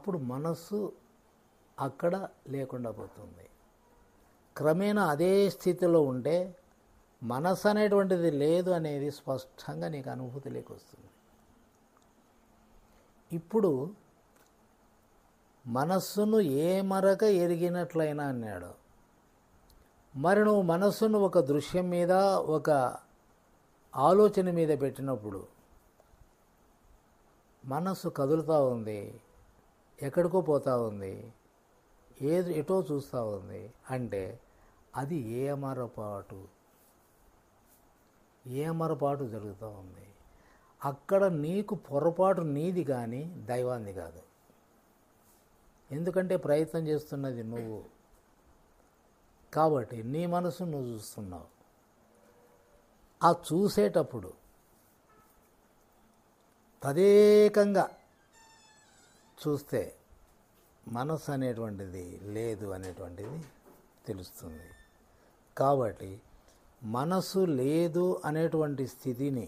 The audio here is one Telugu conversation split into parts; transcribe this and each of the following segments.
అప్పుడు మనస్సు అక్కడ లేకుండా పోతుంది. క్రమేణా అదే స్థితిలో ఉంటే మనస్సు అనేటువంటిది లేదు అనేది స్పష్టంగా నీకు అనుభూతిలోకి వస్తుంది. ఇప్పుడు మనస్సును ఏ మరక ఎరిగినట్లయినా అన్నాడు. మరి నువ్వు మనస్సును ఒక దృశ్యం మీద, ఒక ఆలోచన మీద పెట్టినప్పుడు మనస్సు కదులుతూ ఉంది, ఎక్కడికో పోతూ ఉంది, ఎటో చూస్తూ ఉంది అంటే అది ఏమరపాటు జరుగుతూ ఉంది. అక్కడ నీకు పొరపాటు నీది కానీ దైవాన్ని కాదు. ఎందుకంటే ప్రయత్నం చేస్తున్నది నువ్వు కాబట్టి నీ మనసు నువ్వు చూస్తున్నావు. ఆ చూసేటప్పుడు తదేకంగా చూస్తే మనసు అనేటువంటిది లేదు అనేటువంటిది తెలుస్తుంది. కాబట్టి మనసు లేదు అనేటువంటి స్థితిని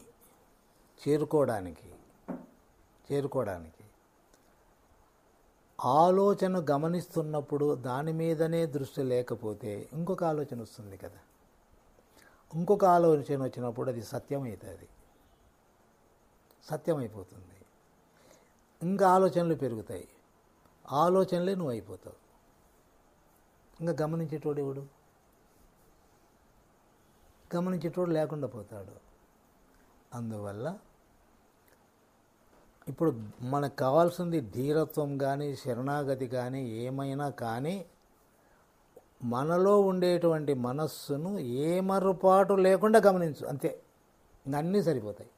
చేరుకోవడానికి ఆలోచన గమనిస్తున్నప్పుడు దాని మీదనే దృష్టి లేకపోతే ఇంకొక ఆలోచన వస్తుంది కదా. ఇంకొక ఆలోచన వచ్చినప్పుడు అది సత్యమైపోతుంది. ఇంకా ఆలోచనలు పెరుగుతాయి, ఆలోచనలే నువ్వు అయిపోతావు. ఇంకా గమనించేటోడు లేకుండా పోతాడు. అందువల్ల ఇప్పుడు మనకు కావాల్సింది ధీరత్వం కానీ, శరణాగతి కానీ, ఏమైనా కానీ మనలో ఉండేటువంటి మనస్సును ఏమరుపాటు లేకుండా గమనించు, అంతే. ఇంక అన్నీ సరిపోతాయి.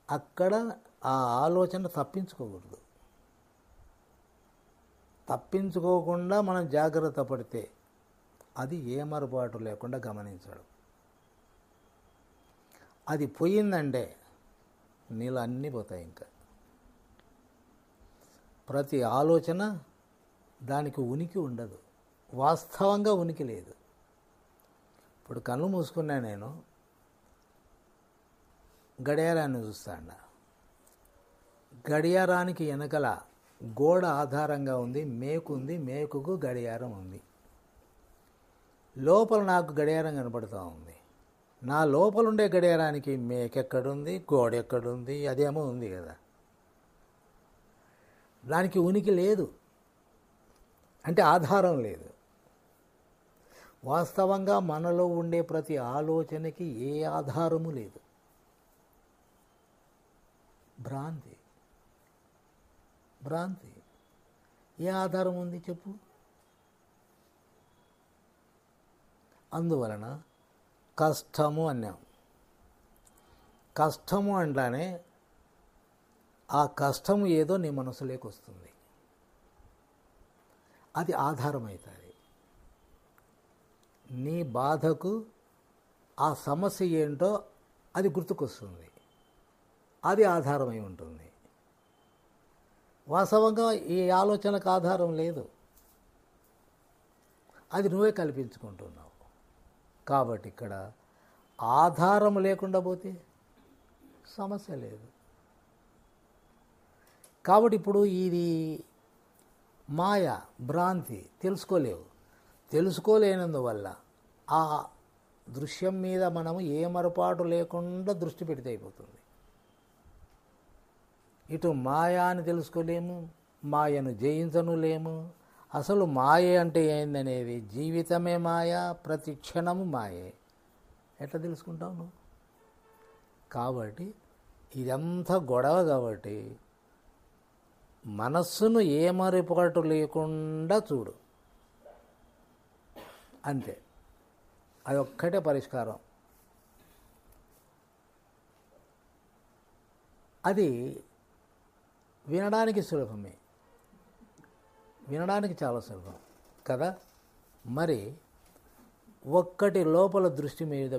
అక్కడ ఆ ఆలోచన తప్పించుకోకుండా మనం జాగ్రత్త పడితే అది ఏమరుపాటు లేకుండా గమనించడం. అది పోయిందంటే నీళ్ళు అన్నీ పోతాయి. ఇంకా ప్రతి ఆలోచన దానికి ఉనికి ఉండదు, వాస్తవంగా ఉనికి లేదు. ఇప్పుడు కళ్ళు మూసుకున్నా, నేను గడియారాన్ని చూస్తాను. గడియారానికి వెనకల గోడ ఆధారంగా ఉంది, మేకు ఉంది, మేకుకు గడియారం ఉంది. లోపల నాకు గడియారం కనపడుతూ ఉంది. నా లోపల ఉండే గడియారానికి మేకెక్కడుంది, గోడ ఎక్కడుంది, అదేమో ఉంది కదా. దానికి ఉనికి లేదు అంటే ఆధారం లేదు. వాస్తవంగా మనలో ఉండే ప్రతి ఆలోచనకి ఏ ఆధారము లేదు. భ్రాంతి. ఏ ఆధారం ఉంది చెప్పు? అందువలన కష్టము అన్నాం. కష్టము అంటానే ఆ కష్టము ఏదో నీ మనసులోకి వస్తుంది, అది ఆధారమవుతుంది. నీ బాధకు ఆ సమస్య ఏంటో అది గుర్తుకొస్తుంది, అది ఆధారమై ఉంటుంది. వాస్తవంగా ఈ ఆలోచనకు ఆధారం లేదు, అది నువ్వే కల్పించుకుంటున్నావు. కాబట్టి ఇక్కడ ఆధారం లేకుండా పోతే సమస్య లేదు. కాబట్టి ఇప్పుడు ఇది మాయ, భ్రాంతి, తెలుసుకోలేనందువల్ల ఆ దృశ్యం మీద మనము ఏమరపాటు లేకుండా దృష్టి పెడితే అయిపోతుంది. ఇటు మాయ అని తెలుసుకోలేము, మాయను జయించనులేము. అసలు మాయ అంటే ఏందనేది, జీవితమే మాయ, ప్రతి క్షణము మాయే. ఎట్లా తెలుసుకుంటావు నువ్వు? కాబట్టి ఇదంతా గొడవ. కాబట్టి మనస్సును ఏమరపాటు లేకుండా చూడు, అంతే. అది ఒక్కటే పరిష్కారం. అది వినడానికి సులభమే, వినడానికి చాలా సులభం కదా. మరి ఒక్కటి లోపల దృష్టి మీద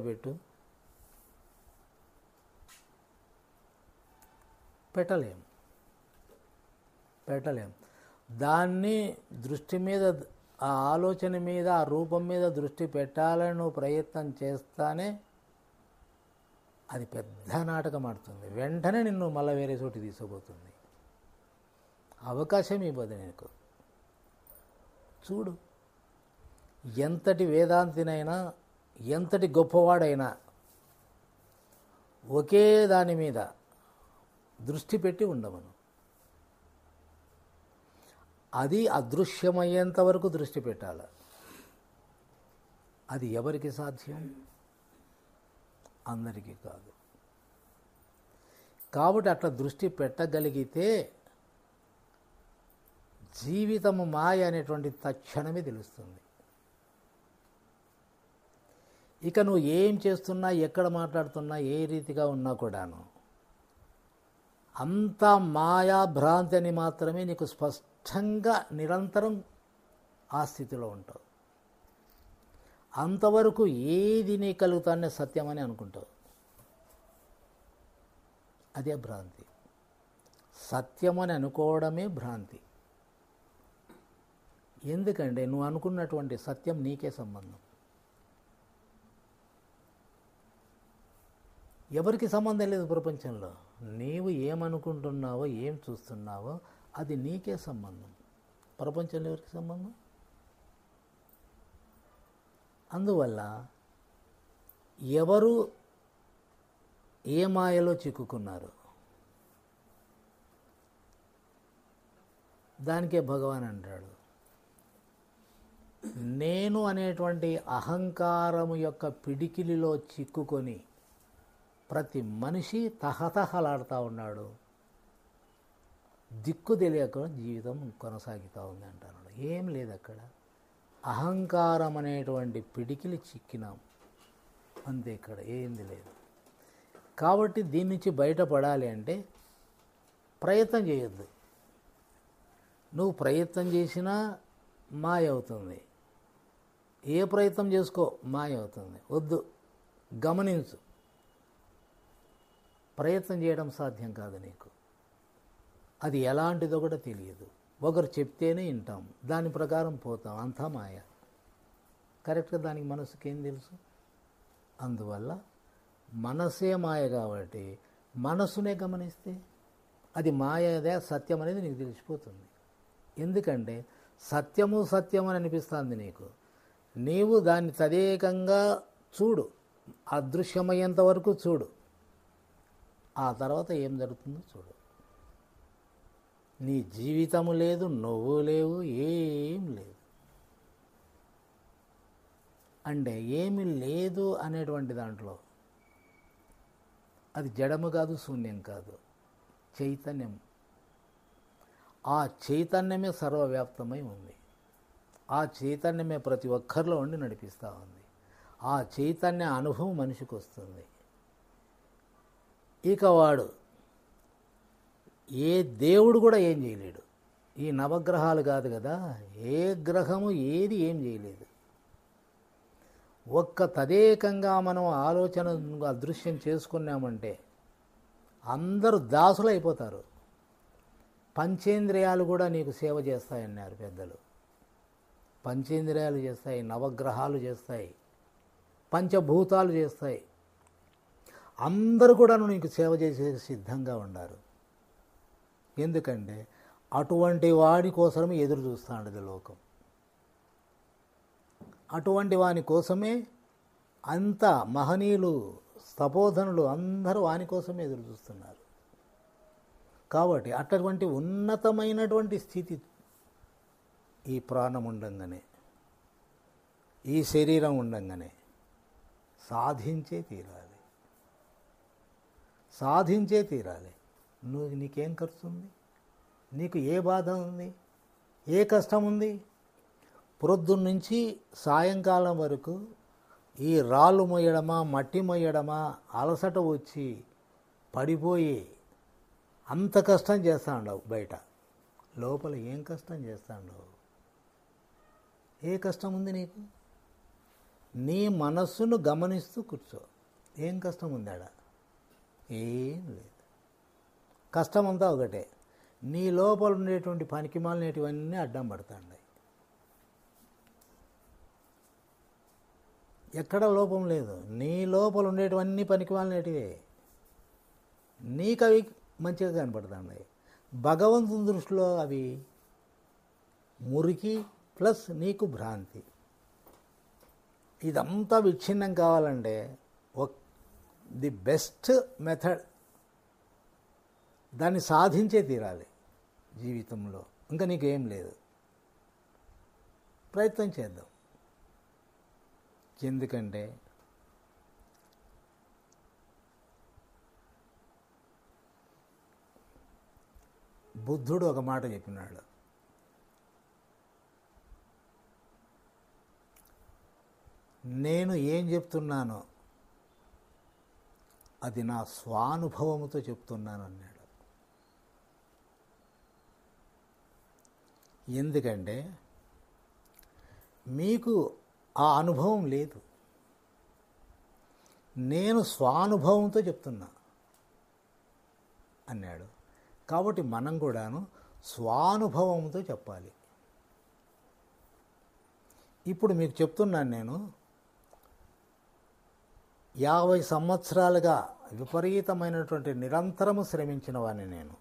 పెట్టలేం. దాన్ని దృష్టి మీద, ఆ ఆలోచన మీద, ఆ రూపం మీద దృష్టి పెట్టాలని నువ్వు ప్రయత్నం చేస్తానే అది పెద్ద నాటకం ఆడుతుంది. వెంటనే నిన్ను మళ్ళీ వేరే చోటు తీసుకుపోతుంది. అవకాశం ఇవ్వదు నీకు. చూడు, ఎంతటి వేదాంతినైనా, ఎంతటి గొప్పవాడైనా ఒకే దాని మీద దృష్టి పెట్టి ఉండమను. అది అదృశ్యమయ్యేంత వరకు దృష్టి పెట్టాలి. అది ఎవరికి సాధ్యం? అందరికీ కాదు. కాబట్టి అట్లా దృష్టి పెట్టగలిగితే జీవితము మాయ అనేటువంటి తక్షణమే తెలుస్తుంది. ఇక నువ్వు ఏం చేస్తున్నా, ఎక్కడ మాట్లాడుతున్నా, ఏ రీతిగా ఉన్నా కూడాను అంతా మాయా భ్రాంతి అని మాత్రమే నీకు స్పష్టంగా నిరంతరం ఆ స్థితిలో ఉంటావు. అంతవరకు ఏది నీ కలుగుతానే సత్యమని అనుకుంటావు. అదే భ్రాంతి. సత్యమని అనుకోవడమే భ్రాంతి. ఎందుకంటే నువ్వు అనుకున్నటువంటి సత్యం నీకే సంబంధం, ఎవరికి సంబంధం లేదు ప్రపంచంలో. నీవు ఏమనుకుంటున్నావో, ఏం చూస్తున్నావో అది నీకే సంబంధం. ప్రపంచంలో ఎవరికి సంబంధం? అందువల్ల ఎవరు ఏ మాయలో చిక్కుకున్నారు, దానికే భగవాన్ అంటాడు, నేను అనేటువంటి అహంకారము యొక్క పిడికిలిలో చిక్కుకొని ప్రతి మనిషి తహతహలాడుతూ ఉన్నాడు. దిక్కు తెలియక జీవితం కొనసాగుతూ ఉంది అంటారు. ఏం లేదు అక్కడ. అహంకారం అనేటువంటి పిడికిలి చిక్కినాం అంతే, ఇక్కడ ఏంది లేదు. కాబట్టి దీని నుంచి బయటపడాలి అంటే ప్రయత్నం చేయొద్దు. నువ్వు ప్రయత్నం చేసినా మాయ అవుతుంది. ఏ ప్రయత్నం చేసుకో మాయ అవుతుంది. వద్దు, గమనించు. ప్రయత్నం చేయడం సాధ్యం కాదు నీకు. అది ఎలాంటిదో కూడా తెలియదు. ఒకరు చెప్తేనే వింటాం, దాని ప్రకారం పోతాం. అంతా మాయ. కరెక్ట్గా దానికి మనసుకి ఏం తెలుసు? అందువల్ల మనసే మాయ కాబట్టి మనసునే గమనిస్తే అది మాయదే సత్యం అనేది నీకు తెలిసిపోతుంది. ఎందుకంటే సత్యము సత్యము అని అనిపిస్తుంది నీకు. నీవు దాన్ని తదేకంగా చూడు, అదృశ్యమయ్యేంత వరకు చూడు. ఆ తర్వాత ఏం జరుగుతుందో చూడు. నీ జీవితము లేదు, నువ్వు లేవు, ఏం లేదు. అంటే ఏమి లేదు అనేటువంటి దాంట్లో అది జడము కాదు, శూన్యం కాదు, చైతన్యం. ఆ చైతన్యమే సర్వవ్యాప్తమై ఉంది. ఆ చైతన్యమే ప్రతి ఒక్కరిలో ఉండి నడిపిస్తూ ఉంది. ఆ చైతన్య అనుభవం మనిషికి వస్తుంది. ఇక వాడు ఏ దేవుడు కూడా ఏం చేయలేడు. ఈ నవగ్రహాలు కాదు కదా, ఏ గ్రహము ఏది ఏం చేయలేదు. ఒక్క తదేకంగా మనం ఆలోచన అదృశ్యం చేసుకున్నామంటే అందరూ దాసులు అయిపోతారు. పంచేంద్రియాలు కూడా నీకు సేవ చేస్తాయన్నారు పెద్దలు. పంచేంద్రియాలు చేస్తాయి, నవగ్రహాలు చేస్తాయి, పంచభూతాలు చేస్తాయి. అందరూ కూడా నీకు సేవ చేసే సిద్ధంగా ఉన్నారు. ఎందుకంటే అటువంటి వాడి కోసమే ఎదురు చూస్తాడు లోకం. అటువంటి వాని కోసమే అంత మహనీయులు, తపోధనులు అందరూ వాని కోసమే ఎదురు చూస్తున్నారు. కాబట్టి అటువంటి ఉన్నతమైనటువంటి స్థితి ఈ ప్రాణం ఉండంగానే, ఈ శరీరం ఉండంగానే సాధించే తీరాలి. సాధించే తీరాలి. నీకేం ఖర్చు ఉంది? నీకు ఏ బాధ ఉంది? ఏ కష్టం ఉంది? ప్రొద్దున్న నుంచి సాయంకాలం వరకు ఈ రాళ్ళు మొయ్యడమా, మట్టి మొయ్యడమా, అలసట వచ్చి పడిపోయి అంత కష్టం చేస్తా ఉండవు. బయట లోపల ఏం కష్టం చేస్తా ఉండవు? ఏ కష్టం ఉంది నీకు? నీ మనస్సును గమనిస్తూ కూర్చో. ఏం కష్టం ఉంది ఆడ? ఏం లేదు. కష్టం అంతా ఒకటే. నీ లోపల ఉండేటువంటి పనికిమాలినటివన్నీ అడ్డం పడుతున్నాయి. ఎక్కడ లోపం లేదు. నీ లోపల ఉండేటివన్నీ పనికిమాలినటివే. నీకు అవి మంచిగా కనపడుతున్నాయి. భగవంతుని దృష్టిలో అవి మురికి ప్లస్ నీకు భ్రాంతి. ఇదంతా విచ్ఛిన్నం కావాలంటే ది బెస్ట్ మెథడ్ దాన్ని సాధించే తీరాలి జీవితంలో. ఇంకా నీకేం లేదు. ప్రయత్నం చేద్దాం. ఎందుకంటే బుద్ధుడు ఒక మాట చెప్పినాడు, నేను ఏం చెప్తున్నానో అది నా స్వానుభవముతో చెప్తున్నాను అన్నాడు. ఎందుకంటే మీకు ఆ అనుభవం లేదు, నేను స్వానుభవంతో చెప్తున్నా అన్నాడు. కాబట్టి మనం కూడాను స్వానుభవంతో చెప్పాలి. ఇప్పుడు మీకు చెప్తున్నాను, నేను 50 సంవత్సరాలుగా విపరీతమైనటువంటి నిరంతరము శ్రమించిన వాడిని. నేను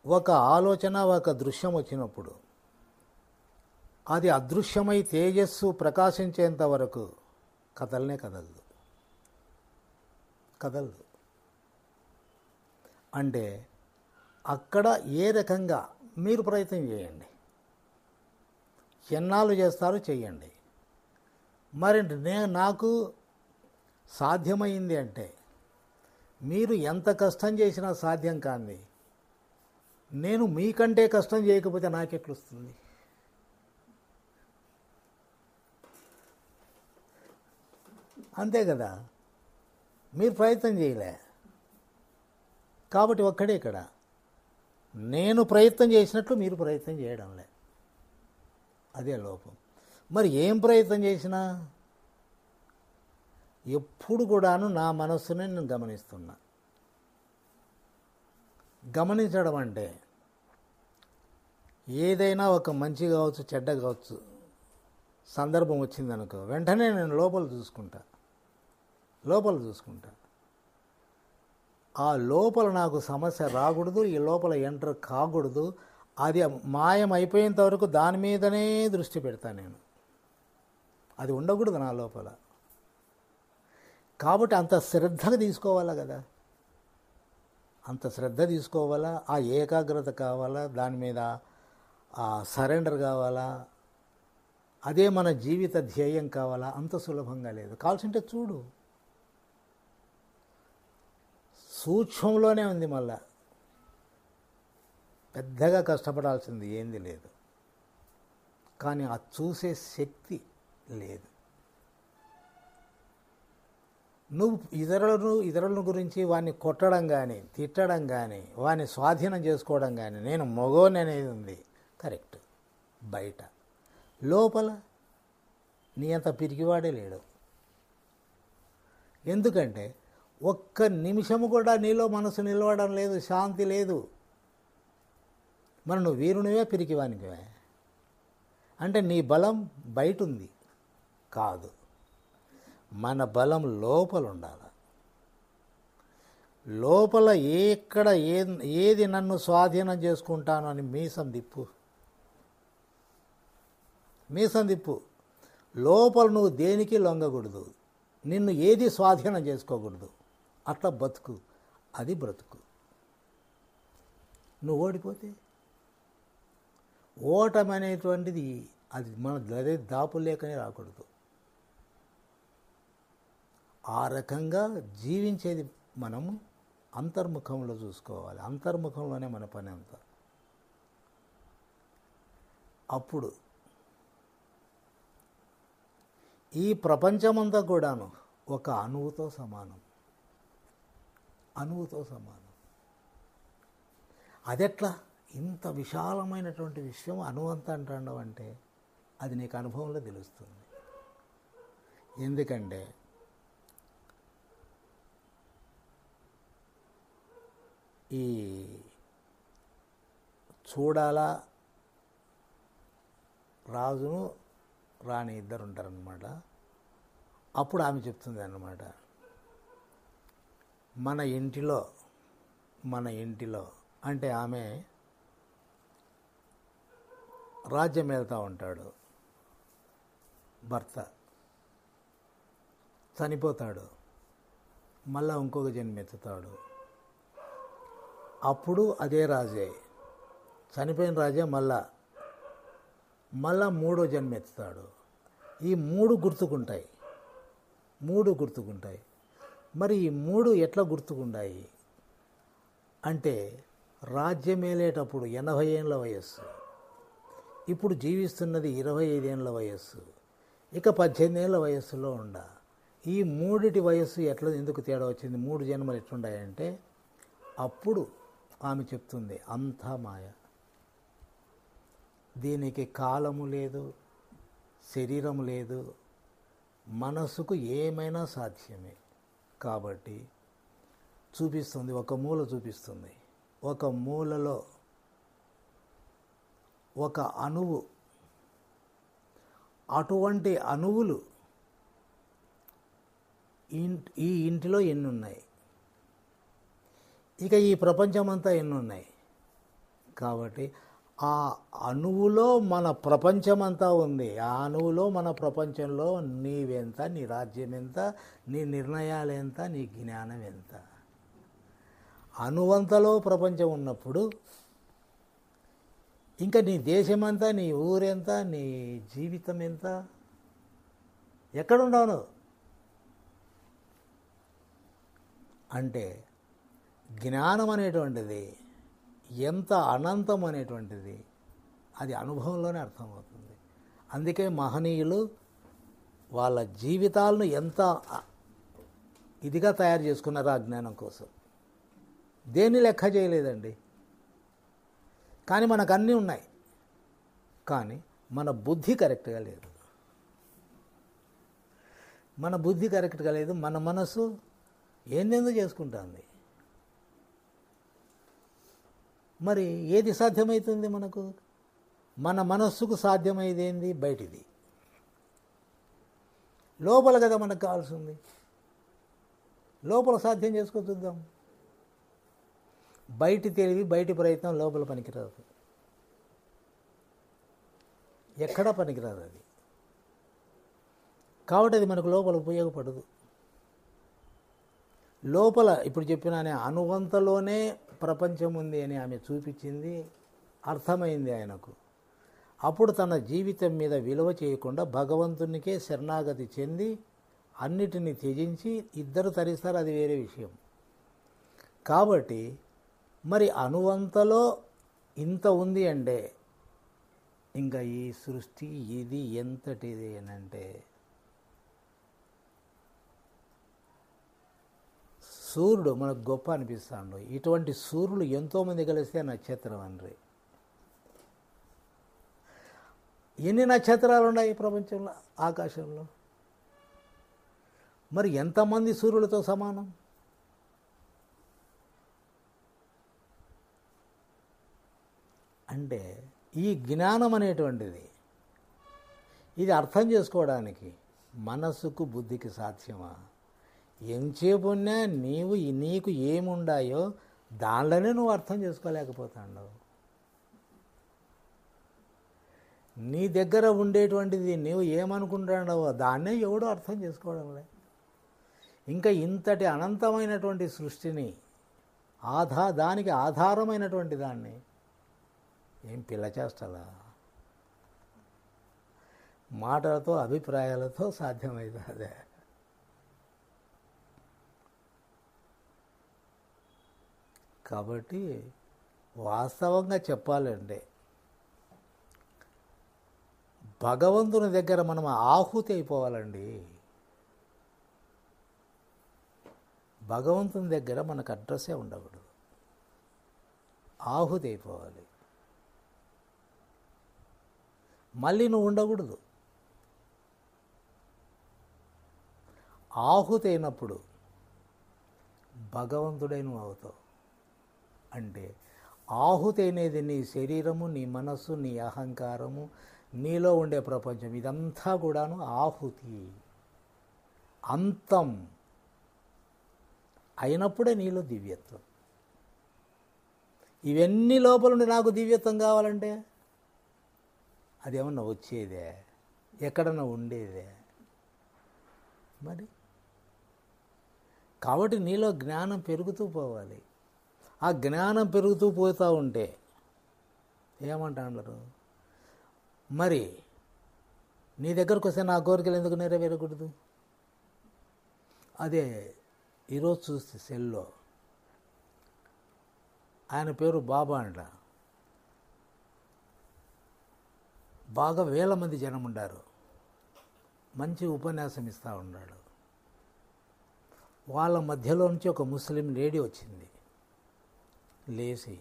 ఒక ఆలోచన, ఒక దృశ్యం వచ్చినప్పుడు అది అదృశ్యమై తేజస్సు ప్రకాశించేంత వరకు కదలనే కదలదు. అంటే అక్కడ ఏ రకంగా మీరు ప్రయత్నం చేయండి, ఎన్నాళ్ళు చేస్తారో చెయ్యండి. మరి నాకు సాధ్యమైంది అంటే మీరు ఎంత కష్టం చేసినా సాధ్యం కాంది నేను మీకంటే కష్టం చేయకపోతే నాకెట్లొస్తుంది? అంతే కదా. మీరు ప్రయత్నం చేయలే కాబట్టి ఒక్కడే ఇక్కడ. నేను ప్రయత్నం చేసినట్లు మీరు ప్రయత్నం చేయడంలే, అదే లోపం. మరి ఏం ప్రయత్నం చేసినా ఎప్పుడు కూడాను నా మనస్సుని నేను గమనిస్తున్నా. గమనించడం అంటే ఏదైనా ఒక మంచి కావచ్చు, చెడ్డ కావచ్చు, సందర్భం వచ్చిందనుకో, వెంటనే నేను లోపల చూసుకుంటా. ఆ లోపల నాకు సమస్య రాకూడదు, ఈ లోపల ఎంటర్ కాకూడదు. అది మాయం అయిపోయేంత వరకు దాని మీదనే దృష్టి పెడతా నేను. అది ఉండకూడదు నా లోపల. కాబట్టి అంత శ్రద్ధగా తీసుకోవాలా కదా, అంత శ్రద్ధ తీసుకోవాలా, ఆ ఏకాగ్రత కావాలా, దాని మీద ఆ సరెండర్ కావాలా, అదే మన జీవిత ధ్యేయం కావాలా. అంత సులభంగా లేదు. కావాల్సింటే చూడు, సూక్ష్మంలోనే ఉంది. మళ్ళా పెద్దగా కష్టపడాల్సింది ఏంది లేదు. కానీ ఆ చూసే శక్తి లేదు. నువ్వు ఇతరుల గురించి వాడిని కొట్టడం కానీ, తిట్టడం కానీ, వాడిని స్వాధీనం చేసుకోవడం కానీ, నేను మగోని అనేది ఉంది కరెక్ట్ బయట. లోపల నీ అంత పిరికివాడే లేడు. ఎందుకంటే ఒక్క నిమిషము కూడా నీలో మనసు నిలవడం లేదు, శాంతి లేదు. మరి నువ్వు వీరునివే పిరికివానివే అంటే నీ బలం బయట ఉంది కాదు. మన బలం లోపల ఉండాలి. లోపల ఎక్కడ ఏది నన్ను స్వాధీనం చేసుకుంటాను అని మీసం తిప్పు. లోపల నువ్వు దేనికి లొంగకూడదు, నిన్ను ఏది స్వాధీనం చేసుకోకూడదు. అట్లా బతుకు, అది బ్రతుకు. నువ్వు ఓడిపోతే ఓటమి అనేటువంటిది అది మన దాపు లేకనే రాకూడదు. ఆ రకంగా జీవించేది మనము అంతర్ముఖంలో చూసుకోవాలి. అంతర్ముఖంలోనే మన పని అంతా. అప్పుడు ఈ ప్రపంచమంతా కూడాను ఒక అణువుతో సమానం. అదెట్లా ఇంత విశాలమైనటువంటి విషయం అణువంతా అంటాడు అంటే అది నీకు అనుభవంలో తెలుస్తుంది. ఎందుకంటే ఈ చూడాలా రాజును రాణి ఇద్దరు ఉంటారనమాట. అప్పుడు ఆమె చెప్తుంది అన్నమాట, మన ఇంటిలో అంటే ఆమె రాజ్యం వెళ్తూ ఉంటాడు, భర్త చనిపోతాడు, మళ్ళా ఇంకొక జన్మెత్తుతాడు. అప్పుడు అదే రాజే, చనిపోయిన రాజే మళ్ళా మూడో జన్మెత్తుతాడు. ఈ మూడు గుర్తుకుంటాయి. మరి ఈ మూడు ఎట్లా గుర్తుకుంటాయి అంటే, రాజ్యం ఏలేటప్పుడు 80 ఏళ్ళ వయస్సు, ఇప్పుడు జీవిస్తున్నది 25 ఏళ్ళ వయస్సు, ఇక 18 ఏళ్ళ వయస్సులో ఈ మూడిటి వయస్సు ఎందుకు తేడా వచ్చింది, 3 జన్మలు ఎట్లుండాయంటే, అప్పుడు ఆమె చెప్తుంది అంతా మాయ, దీనికి కాలము లేదు, శరీరం లేదు, మనసుకు ఏమైనా సాధ్యమే. కాబట్టి చూపిస్తుంది, ఒక మూల చూపిస్తుంది, ఒక మూలలో ఒక అణువు, అటువంటి అణువులు ఈ ఇంటిలో ఎన్ని ఉన్నాయి, ఇక ఈ ప్రపంచమంతా ఎన్ని ఉన్నాయి. కాబట్టి ఆ అణువులో మన ప్రపంచమంతా ఉంది. ఆ అణువులో మన ప్రపంచంలో నీవెంత, నీ రాజ్యం ఎంత, నీ నిర్ణయాలు ఎంత, నీ జ్ఞానం ఎంత. అణువంతలో ప్రపంచం ఉన్నప్పుడు ఇంకా నీ దేశమంతా, నీ ఊరెంత, నీ జీవితం ఎంత, ఎక్కడుండవు అంటే జ్ఞానం అనేటువంటిది ఎంత అనంతం అనేటువంటిది అది అనుభవంలోనే అర్థమవుతుంది. అందుకే మహనీయులు వాళ్ళ జీవితాలను ఎంత ఇదిగా తయారు చేసుకున్నారు ఆ జ్ఞానం కోసం. దేన్ని లెక్క చేయలేదండి. కానీ మనకు అన్నీ ఉన్నాయి, కానీ మన బుద్ధి కరెక్ట్గా లేదు. మన బుద్ధి కరెక్ట్గా లేదు, మన మనసు ఏందేందో చేసుకుంటుంది. మరి ఏది సాధ్యమవుతుంది మనకు? మన మనస్సుకు సాధ్యమయ్యేది ఏంది? బయటిది. లోపల కదా మనకు కావాల్సింది. లోపల సాధ్యం చేసుకో చూద్దాం. బయటి తెలివి, బయటి ప్రయత్నం లోపల పనికిరాదు, ఎక్కడా పనికిరాదు అది. కాబట్టి అది మనకు లోపల ఉపయోగపడదు. లోపల ఇప్పుడు చెప్పిన అనువంతలోనే ప్రపంచం ఉంది అని ఆమె చూపించింది, అర్థమైంది ఆయనకు. అప్పుడు తన జీవితం మీద విలువ చేయకుండా భగవంతునికే శరణాగతి చెంది అన్నిటినీ త్యజించి ఇద్దరు తరిస్తారు, అది వేరే విషయం. కాబట్టి మరి అనువంతలో ఇంత ఉంది అంటే ఇంకా ఈ సృష్టి ఇది ఎంతటిది అనంటే, సూర్యుడు మనకు గొప్ప అనిపిస్తాడు. ఇటువంటి సూర్యులు ఎంతోమంది కలిస్తే నక్షత్రం అండ్రి. ఎన్ని నక్షత్రాలు ఉన్నాయి ప్రపంచంలో, ఆకాశంలో? మరి ఎంతమంది సూర్యులతో సమానం? అంటే ఈ జ్ఞానం అనేటువంటిది ఇది అర్థం చేసుకోవడానికి మనసుకు బుద్ధికి సాధ్యమా? ఎంచేపున్నా నీకు ఏముండాయో దానిలోనే నువ్వు అర్థం చేసుకోలేకపోతావు. నీ దగ్గర ఉండేటువంటిది నువ్వు ఏమనుకుంటాడవో దాన్నే ఎవడో అర్థం చేసుకోవడంలే. ఇంకా ఇంతటి అనంతమైనటువంటి సృష్టిని దానికి ఆధారమైనటువంటి దాన్ని ఏం పిల్ల చేస్తలా? మాటలతో అభిప్రాయాలతో సాధ్యమవుతుంది అదే. కాబట్టి వాస్తవంగా చెప్పాలంటే భగవంతుని దగ్గర మనం ఆహుతి అయిపోవాలండి. భగవంతుని దగ్గర మనకు అడ్రస్సే ఉండకూడదు, ఆహుతి అయిపోవాలి. మళ్ళీ నువ్వు ఉండకూడదు. ఆహుతి అయినప్పుడు భగవంతుడై నువ్వు అవుతావు. అంటే ఆహుతి అనేది నీ శరీరము, నీ మనస్సు, నీ అహంకారము, నీలో ఉండే ప్రపంచం, ఇదంతా కూడాను ఆహుతి, అంతం అయినప్పుడే నీలో దివ్యత్వం. ఇవన్నీ లోపల ఉండి నాకు దివ్యత్వం కావాలంటే అదేమన్నా వచ్చేదే, ఎక్కడన్నా ఉండేదే మరి? కాబట్టి నీలో జ్ఞానం పెరుగుతూ పోవాలి. ఆ జ్ఞానం పెరుగుతూ పోతూ ఉంటే ఏమంటారు, మరి నీ దగ్గరకు వస్తే నా కోరికలు ఎందుకు నెరవేరకూడదు? అదే ఈరోజు చూస్తే సెల్లో ఆయన పేరు బాబా అంట, బాగా వేల మంది జనం ఉండారు, మంచి ఉపన్యాసం ఇస్తూ ఉన్నాడు. వాళ్ళ మధ్యలో నుంచి ఒక ముస్లిం లేడీ వచ్చింది, లేచి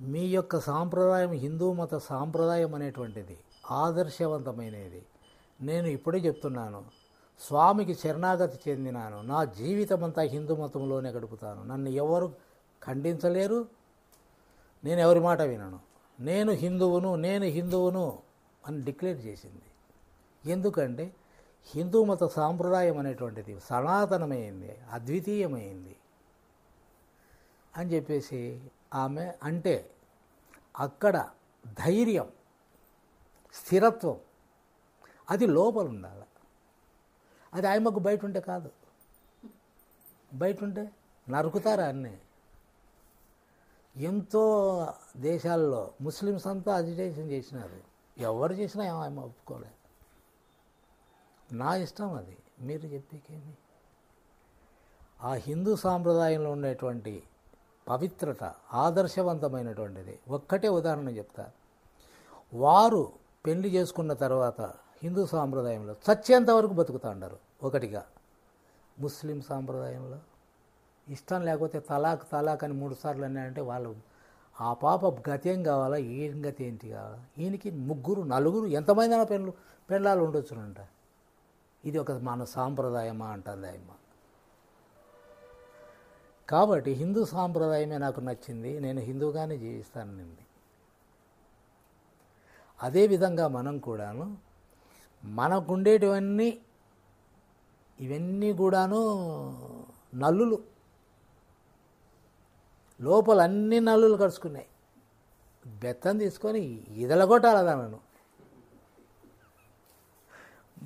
మీ యొక్క సాంప్రదాయం హిందూ మత సాంప్రదాయం అనేటువంటిది ఆదర్శవంతమైనది. నేను ఇప్పుడే చెప్తున్నాను, స్వామికి శరణాగతి చెందినాను, నా జీవితం అంతా హిందూ మతంలోనే గడుపుతాను, నన్ను ఎవరు ఖండించలేరు, నేను ఎవరి మాట వినను, నేను హిందువును అని డిక్లేర్ చేసింది. ఎందుకంటే హిందూ మత సాంప్రదాయం అనేటువంటిది సనాతనమైంది, అద్వితీయమైంది అని చెప్పేసి ఆమె అంటే అక్కడ ధైర్యం, స్థిరత్వం అది లోపల ఉండాలి. అది ఆయమ్మకు బయట ఉంటే కాదు. బయట ఉంటే నరుకుతారా అన్నీ. ఎంతో దేశాల్లో ముస్లిమ్స్ అంతా అజిటేషన్ చేసినారు, ఎవరు చేసినా ఆయన ఒప్పుకోలేదు. నా ఇష్టం అది, మీరు చెప్పేకేమి. ఆ హిందూ సాంప్రదాయంలో ఉండేటువంటి పవిత్రత ఆదర్శవంతమైనటువంటిది. ఒక్కటే ఉదాహరణ చెప్తా. వారు పెళ్లి చేసుకున్న తర్వాత హిందూ సాంప్రదాయంలో చచ్చేంత వరకు బతుకుతా ఉంటారు ఒకటిగా. ముస్లిం సాంప్రదాయంలో ఇష్టం లేకపోతే తలాక్ అని 3 సార్లు అన్నాయంటే వాళ్ళు ఆ పాప గతి ఏం కావాలా, ఈయన గతి ఏంటి కావాలా, ఈయనకి 3 4 ఎంతమంది పెళ్ళాలు ఉండొచ్చునంట. ఇది ఒక మన సాంప్రదాయమా అంటుంది ఆయమ్మ. కాబట్టి హిందూ సాంప్రదాయమే నాకు నచ్చింది, నేను హిందూగానే జీవిస్తానండి. అదేవిధంగా మనం కూడాను మనకుండేటివన్నీ ఇవన్నీ కూడాను నల్లులు, లోపల అన్ని నల్లులు కరుచుకున్నాయి. బెత్తం తీసుకొని ఇదలగొట్టాలి దానను.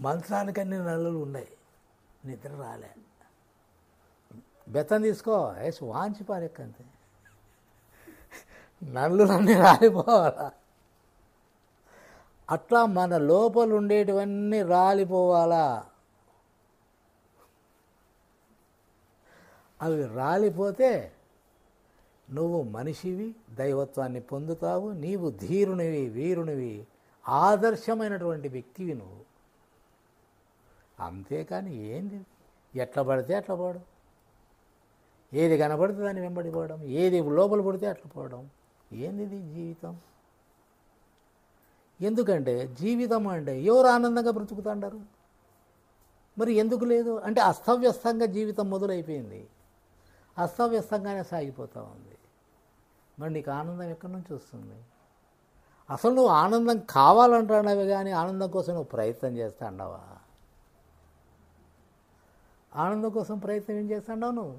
మంచానికి అన్ని నల్లులు ఉన్నాయి, నిద్ర రాలే, బెత్తం తీసుకో వేసి వాంచి పారెక్కంతే, నల్లులన్నీ రాలిపోవాలా. అట్లా మన లోపల ఉండేటివన్నీ రాలిపోవాలా. అవి రాలిపోతే నువ్వు మనిషివి, దైవత్వాన్ని పొందుతావు, నీవు ధీరునివి, వీరునివి, ఆదర్శమైనటువంటి వ్యక్తివి నువ్వు. అంతేకాని ఏంది ఎట్లా పడితే అట్లా పోవడం, ఏది కనబడితే దాన్ని వెంబడిపోవడం, ఏది లోపల పడితే అట్లా పోవడం, ఏంది జీవితం? ఎందుకంటే జీవితం అంటే ఎవరు ఆనందంగా బ్రతుకుతుంటారు? మరి ఎందుకు లేదు అంటే అస్తవ్యస్తంగా జీవితం మొదలైపోయింది, అస్తవ్యస్తంగానే సాగిపోతూ ఉంది. మరి నీకు ఆనందం ఎక్కడి నుంచి వస్తుంది? అసలు నువ్వు ఆనందం కావాలంటున్నావే కానీ ఆనందం కోసం నువ్వు ప్రయత్నం చేస్తాండవా? ఆనందం కోసం ప్రయత్నం ఏం చేస్తాండవు నువ్వు?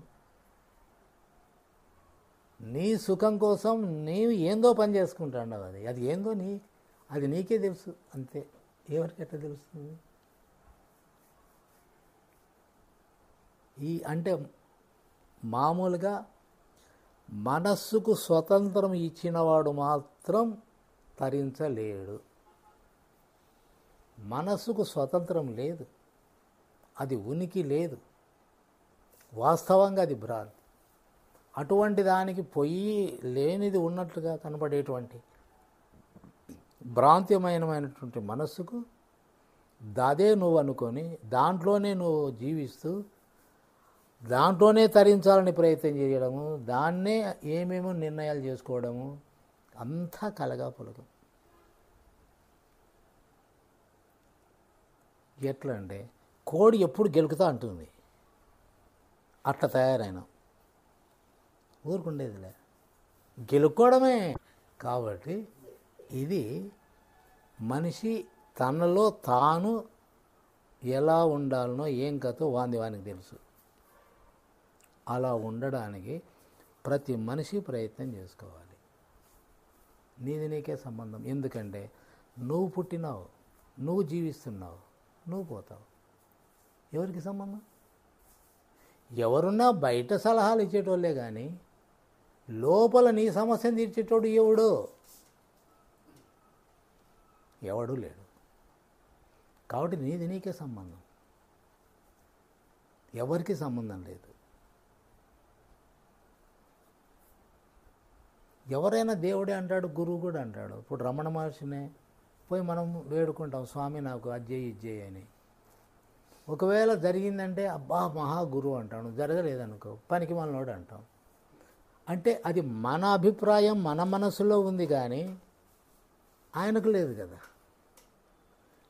నీ సుఖం కోసం నీవు ఏందో పని చేసుకుంటాండవు. అది ఏందో అది నీకే తెలుసు అంతే, ఎవరికి ఎట్లా తెలుస్తుంది? అంటే మామూలుగా మనస్సుకు స్వతంత్రం ఇచ్చినవాడు మాత్రం తరించలేడు. మనస్సుకు స్వతంత్రం లేదు, అది ఉనికి లేదు, వాస్తవంగా అది భ్రాంతి. అటువంటి దానికి పొయ్యి లేనిది ఉన్నట్లుగా కనబడేటువంటి భ్రాంతిమయమైనటువంటి మనస్సుకు అదే నువ్వు అనుకొని దాంట్లోనే నువ్వు జీవిస్తూ దాంట్లోనే తరించాలని ప్రయత్నం చేయడము, దాన్నే ఏమేమో నిర్ణయాలు చేసుకోవడము, అంతా కలగా పొలగం. ఎట్లా అంటే కోడి ఎప్పుడు గెలుకుతా అంటుంది, అట్లా తయారైన ఊరుకుండేదిలే, గెలుక్కోవడమే. కాబట్టి ఇది మనిషి తనలో తాను ఎలా ఉండాలనో ఏం కథో వానికి తెలుసు. అలా ఉండడానికి ప్రతి మనిషి ప్రయత్నం చేసుకోవాలి. నీది నీకే సంబంధం. ఎందుకంటే నువ్వు పుట్టినావు, నువ్వు జీవిస్తున్నావు, నువ్వు పోతావు. ఎవరికి సంబంధం? ఎవరున్నా బయట సలహాలు ఇచ్చేటోళ్ళే కానీ లోపల నీ సమస్యను తీర్చేటోడు ఎవడు లేడు. కాబట్టి నీది నీకే సంబంధం, ఎవరికి సంబంధం లేదు. ఎవరైనా దేవుడే అంటాడు, గురువు కూడా అంటాడు. ఇప్పుడు రమణ మహర్షినే పోయి మనం వేడుకుంటాం, స్వామి నాకు అజ్జేయి ఇజ్జేయి అని. ఒకవేళ జరిగిందంటే అబ్బా మహాగురువు అంటాను, జరగలేదనుకో పనికి మనోడు అంటాం. అంటే అది మన అభిప్రాయం, మన మనసులో ఉంది కానీ ఆయనకు లేదు కదా.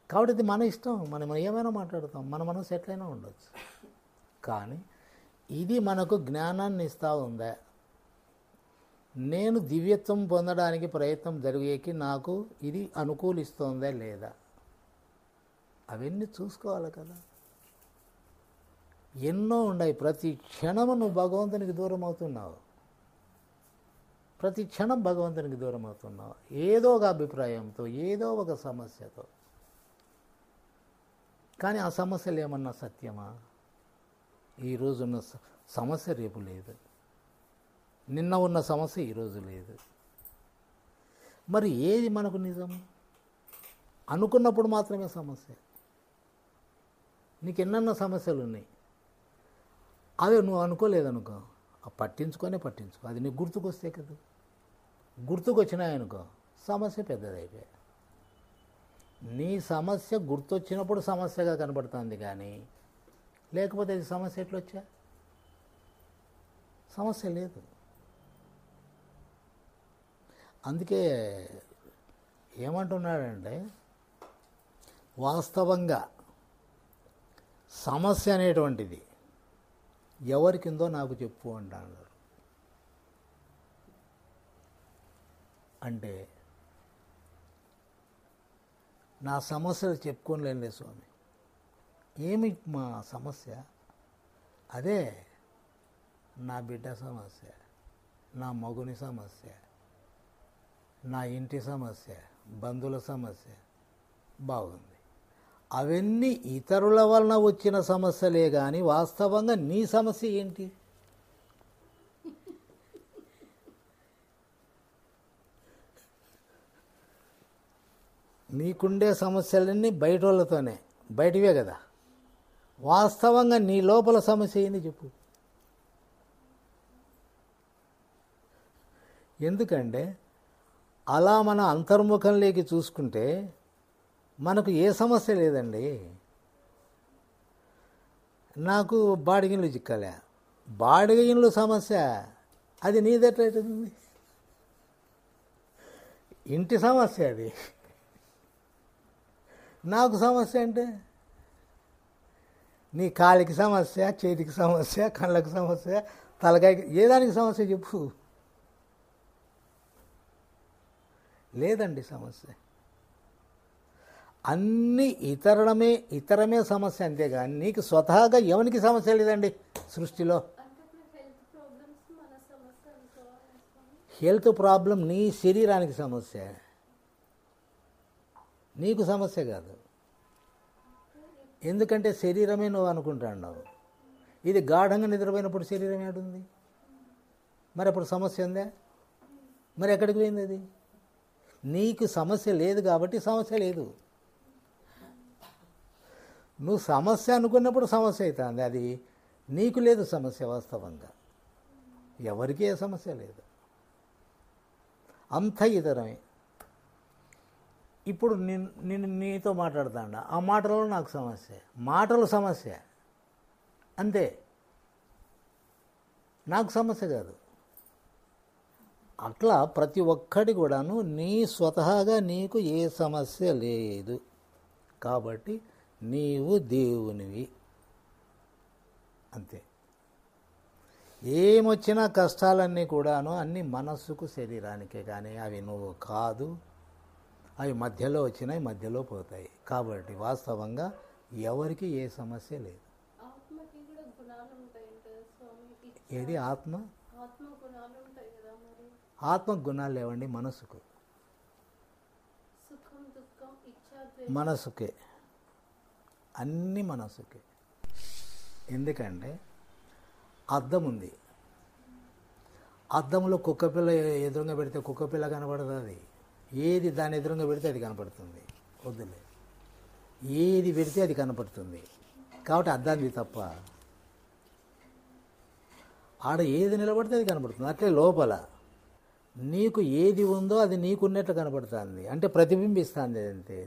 కాబట్టి ఇది మన ఇష్టం, మనం ఏమైనా మాట్లాడతాం, మన మనసు ఎట్లయినా ఉండొచ్చు. కానీ ఇది మనకు జ్ఞానాన్ని ఇస్తూ ఉందా, నేను దివ్యత్వం పొందడానికి ప్రయత్నం జరిగేకి నాకు ఇది అనుకూలిస్తుందా లేదా, అవన్నీ చూసుకోవాలి కదా. ఎన్నో ఉన్నాయి. ప్రతి క్షణము నువ్వు భగవంతునికి దూరం అవుతున్నావు, ప్రతి క్షణం భగవంతునికి దూరం అవుతున్నావు, ఏదో ఒక అభిప్రాయంతో, ఏదో ఒక సమస్యతో. కానీ ఆ సమస్యలు ఏమన్నా సత్యమా? ఈరోజున్న సమస్య రేపు లేదు, నిన్న ఉన్న సమస్య ఈరోజు లేదు. మరి ఏది మనకు నిజం? అనుకున్నప్పుడు మాత్రమే సమస్య. నీకు ఎన్నన్నా సమస్యలు ఉన్నాయి, అదే నువ్వు అనుకోలేదనుకో, పట్టించుకో, అది నీకు గుర్తుకొస్తే కదా. గుర్తుకొచ్చినాయనుకో సమస్య పెద్దదైపోయా. నీ సమస్య గుర్తొచ్చినప్పుడు సమస్యగా కనబడుతుంది కానీ లేకపోతే అది సమస్య ఎట్లొచ్చా? సమస్య లేదు. అందుకే ఏమంటున్నాడంటే, వాస్తవంగా సమస్య అనేటువంటిది ఎవరికిందో నాకు చెప్పు అంటాడు. అంటే నా సమస్యలు చెప్పుకోలేనులే స్వామి. ఏమి మా సమస్య? అదే నా బిడ్డ సమస్య, నా మగుని సమస్య, నా ఇంటి సమస్య, బంధువుల సమస్య. బాగుంది. అవన్నీ ఇతరుల వలన వచ్చిన సమస్యలే కానీ వాస్తవంగా నీ సమస్య ఏంటి? నీకుండే సమస్యలన్నీ బయట వాళ్ళతోనే, బయటివే కదా. వాస్తవంగా నీ లోపల సమస్య ఏంది చెప్పు. ఎందుకంటే అలా మన అంతర్ముఖంలోకి చూసుకుంటే మనకు ఏ సమస్య లేదండి. నాకు బాడిగిన్లు చిక్కలే, బాడిగిన్లు సమస్య అది నీదెట్లయితుంది? ఇంటి సమస్య అది. నాకు సమస్య అంటే నీ కాలికి సమస్య, చేతికి సమస్య, కళ్ళకి సమస్య, తలకాయకి, ఏదానికి సమస్య చెప్పు. లేదండి సమస్య. అన్ని ఇతరమే సమస్య, అంతేగాని నీకు స్వతహాగా ఎవరికి సమస్య లేదండి సృష్టిలో. హెల్త్ ప్రాబ్లం నీ శరీరానికి సమస్య, నీకు సమస్య కాదు. ఎందుకంటే శరీరమే నువ్వు అనుకుంటున్నావు. ఇది గాఢంగా నిద్రపోయినప్పుడు శరీరం ఏడుంది? మరి అప్పుడు సమస్య ఉందా? మరి ఎక్కడికి పోయింది అది? నీకు సమస్య లేదు కాబట్టి సమస్య లేదు. నువ్వు సమస్య అనుకున్నప్పుడు సమస్య అవుతుంది. అది నీకు లేదు సమస్య. వాస్తవంగా ఎవరికీ ఏ సమస్య లేదు, అంత ఇతరమే. ఇప్పుడు నేను నీతో మాట్లాడుతాను, ఆ మాటలలో నాకు సమస్య, మాటలు సమస్య అంతే, నాకు సమస్య కాదు. అట్లా ప్రతి ఒక్కటి కూడాను నీ స్వతహాగా నీకు ఏ సమస్య లేదు కాబట్టి నీవు దేవునివి అంతే. ఏమొచ్చినా కష్టాలన్నీ కూడాను అన్నీ మనస్సుకు శరీరానికే, కానీ అవి నువ్వు కాదు. అవి మధ్యలో వచ్చినాయి, మధ్యలో పోతాయి. కాబట్టి వాస్తవంగా ఎవరికి ఏ సమస్య లేదు. ఏది ఆత్మ? ఆత్మకు గుణాలు లేవండి, మనసుకు. సుఖం దుఃఖం ఇచ్చా మనసుకే, అన్నీ మనసుకే. ఎందుకంటే అద్దం ఉంది, అద్దంలో కుక్కపిల్ల ఎదురుగా పెడితే కుక్కపిల్ల కనపడుతుంది. ఏది దాని ఎదురుగా పెడితే అది కనపడుతుంది. వద్దులే, ఏది పెడితే అది కనపడుతుంది. కాబట్టి అద్దాన్ని తప్ప ఆడ ఏది నిలబడితే అది కనపడుతుంది. అట్లే లోపల నీకు ఏది ఉందో అది నీకున్నట్లు కనపడుతుంది, అంటే ప్రతిబింబిస్తుంది. అంతే,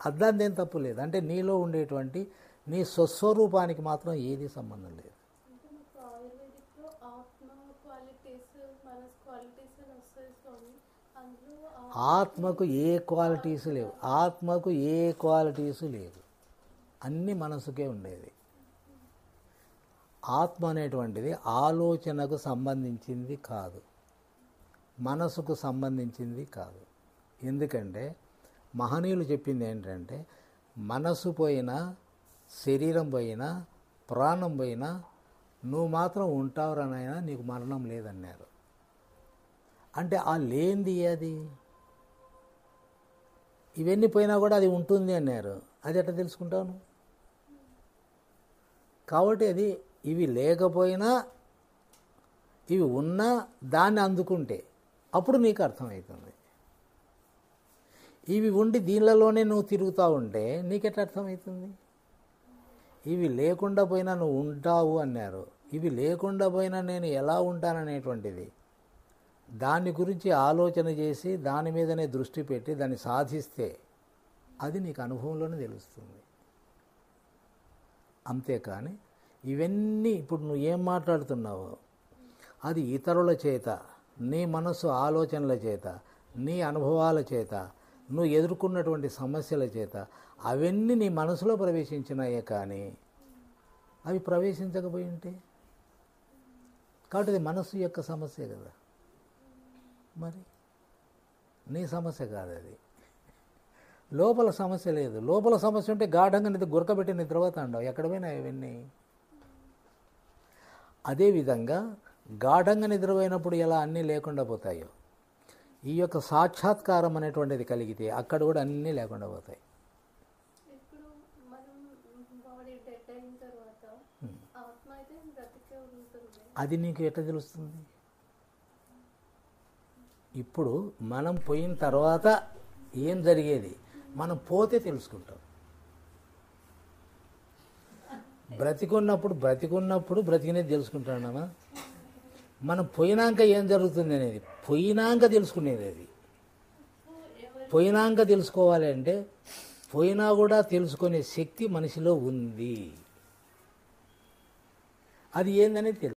అద్దాన్ని ఏం తప్పు లేదు. అంటే నీలో ఉండేటువంటి నీ స్వస్వరూపానికి మాత్రం ఏది సంబంధం లేదు. అంటే మీకు ఆయుర్వేదిక్లో ఆత్మ క్వాలిటీస్ మనస్ క్వాలిటీస్ అని వస్తాయి స్వామి. అందులో ఆత్మకు ఏ క్వాలిటీస్ లేవు, ఆత్మకు ఏ క్వాలిటీస్ లేవు, అన్నీ మనసుకే ఉండేది. ఆత్మ అనేటువంటిది ఆలోచనకు సంబంధించింది కాదు, మనసుకు సంబంధించింది కాదు. ఎందుకంటే మహనీయులు చెప్పింది ఏంటంటే, మనసు పోయినా శరీరం పోయినా ప్రాణం పోయినా నువ్వు మాత్రం ఉంటావురనైనా నీకు మరణం లేదన్నారు. అంటే ఆ లేనిది అది, ఇవన్నీ పోయినా కూడా అది ఉంటుంది అన్నారు. అది ఎట్లా తెలుసుకుంటాను? కాబట్టి అది ఇవి లేకపోయినా ఇవి ఉన్నా దాన్ని అందుకుంటే అప్పుడు నీకు అర్థమవుతుంది. ఇవి ఉండి దీనిలోనే నువ్వు తిరుగుతూ ఉంటే నీకెట్లా అర్థమవుతుంది? ఇవి లేకుండా పోయినా నువ్వు ఉంటావు అన్నారు. ఇవి లేకుండా పోయినా నేను ఎలా ఉంటాననేటువంటిది దాని గురించి ఆలోచన చేసి దాని మీదనే దృష్టి పెట్టి దాన్ని సాధిస్తే అది నీకు అనుభవంలోనే తెలుస్తుంది. అంతేకాని ఇవన్నీ ఇప్పుడు నువ్వు ఏం మాట్లాడుతున్నావో అది ఇతరుల చేత, నీ మనసు ఆలోచనల చేత, నీ అనుభవాల చేత, నువ్వు ఎదుర్కొన్నటువంటి సమస్యల చేత అవన్నీ నీ మనసులో ప్రవేశించినాయే కానీ అవి ప్రవేశించకపోయి ఉంటే, కాబట్టి అది మనసు యొక్క సమస్య కదా, మరి నీ సమస్య కాదు అది. లోపల సమస్య లేదు. లోపల సమస్య ఉంటే గాఢంగా నిద్ర గురకబెట్టి నిద్రపోతాండవు, ఎక్కడ పోయినా ఇవన్నీ. అదేవిధంగా గాఢంగా నిద్రపోయినప్పుడు ఎలా అన్నీ లేకుండా పోతాయో, ఈ యొక్క సాక్షాత్కారం అనేటువంటిది కలిగితే అక్కడ కూడా అన్నీ లేకుండా పోతాయి. ఇప్పుడు మనం బాడీ డెడ్ అయిన తర్వాత ఆత్మ అయితే బ్రతికే ఉంటుంది. అది నీకు ఎట్లా తెలుస్తుంది? ఇప్పుడు మనం పోయిన తర్వాత ఏం జరిగేది మనం పోతే తెలుసుకుంటాం. బ్రతికున్నప్పుడు బ్రతికినేది తెలుసుకుంటామా? మనం పోయినాక ఏం జరుగుతుంది అనేది పోయినాక తెలుసుకునేది. అది పోయినాక తెలుసుకోవాలి అంటే పోయినా కూడా తెలుసుకునే శక్తి మనిషిలో ఉంది. అది ఏందనేది తెలుసు.